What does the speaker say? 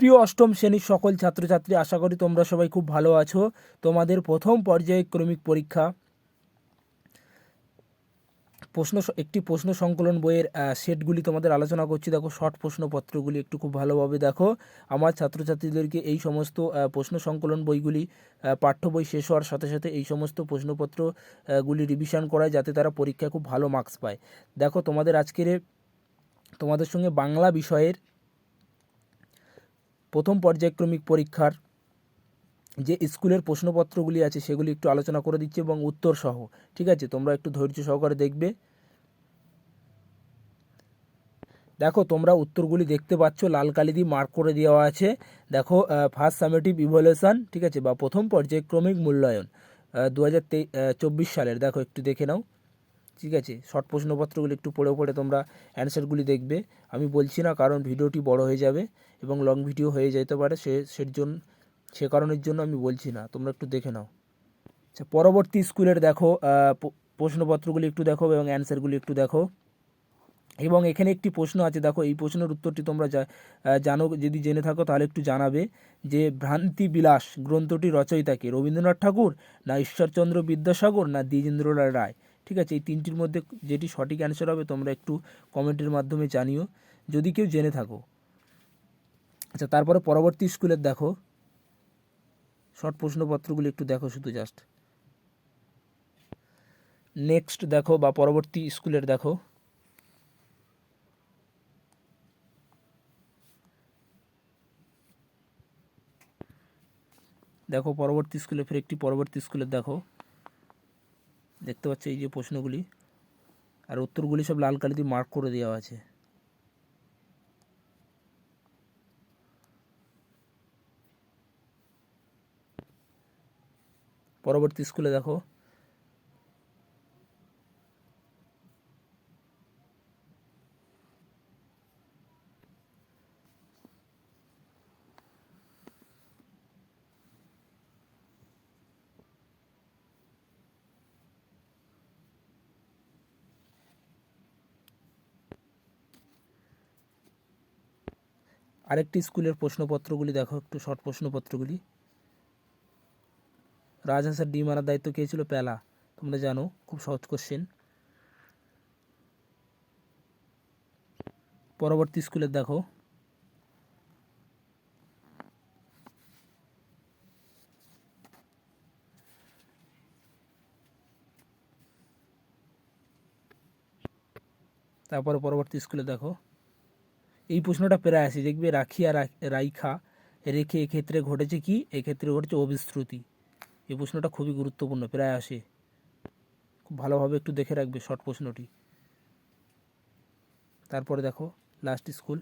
প্রিয় অষ্টম শ্রেণীর সকল ছাত্রছাত্রী, আশা করি তোমরা সবাই খুব ভালো আছো। তোমাদের প্রথম পর্যায়ক্রমিক পরীক্ষা একটি প্রশ্ন সংকলন বইয়ের সেটগুলি তোমাদের আলোচনা করছি। দেখো শর্ট প্রশ্নপত্রগুলি একটু খুব ভালোভাবে দেখো। আমার ছাত্রছাত্রীদেরকে এই সমস্ত প্রশ্ন সংকলন বইগুলি পাঠ্য বই শেষ হওয়ার সাথে সাথে এই সমস্ত প্রশ্নপত্রগুলি রিভিশন করায়, যাতে তারা পরীক্ষায় খুব ভালো মার্কস পায়। দেখো তোমাদের সঙ্গে বাংলা বিষয়ের প্রথম পর্যায়ক্রমিক পরীক্ষার যে স্কুলের প্রশ্নপত্রগুলি আছে সেগুলি একটু আলোচনা করে দিচ্ছি এবং উত্তর সহ। ঠিক আছে, তোমরা একটু ধৈর্য সহকারে দেখবে। দেখো তোমরা উত্তরগুলি দেখতে পাচ্ছ, লাল কালি দিয়ে মার্ক করে দেওয়া আছে। দেখো ফার্স্ট সামেটিভ ইভ্যালুয়েশন, ঠিক আছে, বা প্রথম পর্যায়ক্রমিক মূল্যায়ন 2024 সালের। দেখো একটু দেখে নাও। ঠিক আছে, শর্ট প্রশ্নপত্রগুলি একটু পড়ে তোমরা অ্যান্সারগুলি দেখবে। আমি বলছি না, কারণ ভিডিওটি বড় হয়ে যাবে এবং লং ভিডিও হয়ে যেতে পারে, সে কারণের জন্য আমি বলছি না, তোমরা একটু দেখে নাও। আচ্ছা, পরবর্তী স্কুলের দেখো প্রশ্নপত্রগুলি একটু দেখো এবং অ্যান্সারগুলি একটু দেখো। এবং এখানে একটি প্রশ্ন আছে, দেখো এই প্রশ্নের উত্তরটি তোমরা জানো, যদি জেনে থাকো তাহলে একটু জানাবে, যে ভ্রান্তি বিলাস গ্রন্থটি রচয়িতাকে রবীন্দ্রনাথ ঠাকুর, না ঈশ্বরচন্দ্র বিদ্যাসাগর, না দ্বিজেন্দ্রলাল রায়। ঠিক আছে, এই তিনটির মধ্যে যেটি সঠিক অ্যান্সার হবে তোমরা একটু কমেন্টের মাধ্যমে জানিও, যদি কেউ জেনে থাকো। আচ্ছা, তারপরে পরবর্তী স্কুলের দেখো শর্ট প্রশ্নপত্রগুলি একটু দেখো শুধু জাস্ট। নেক্সট দেখো, বা পরবর্তী স্কুলের দেখো। দেখো পরবর্তী স্কুলে ফের একটি পরবর্তী স্কুলের দেখো, দেখতে পাচ্ছ এই যে প্রশ্নগুলি, আর উত্তরগুলি সব লাল কালি দিয়ে মার্ক করে দেওয়া আছে। পরবর্তী স্কুলে দেখো। আরেকটি স্কুলের প্রশ্নপত্রগুলি দেখো, একটু শর্ট প্রশ্নপত্রগুলি। রাজহাঁসের ডিম আনার দায়িত্ব কে ছিল? প্যালা। তোমরা জানো, খুব সহজ কোশ্চেন। পরবর্তী স্কুলের দেখো। তারপরে পরবর্তী স্কুলে দেখো, এই প্রশ্নটা প্রায় আসে, দেখবে রাখিয়া রাইখা রেখে এক্ষেত্রে ঘটেছে কি? এক্ষেত্রে ঘটেছে অবিশ্রুতি। এই প্রশ্নটা খুবই গুরুত্বপূর্ণ, প্রায় আসে, খুব ভালোভাবে একটু দেখে রাখবে শর্ট প্রশ্নটি। তারপরে দেখো লাস্ট স্কুল।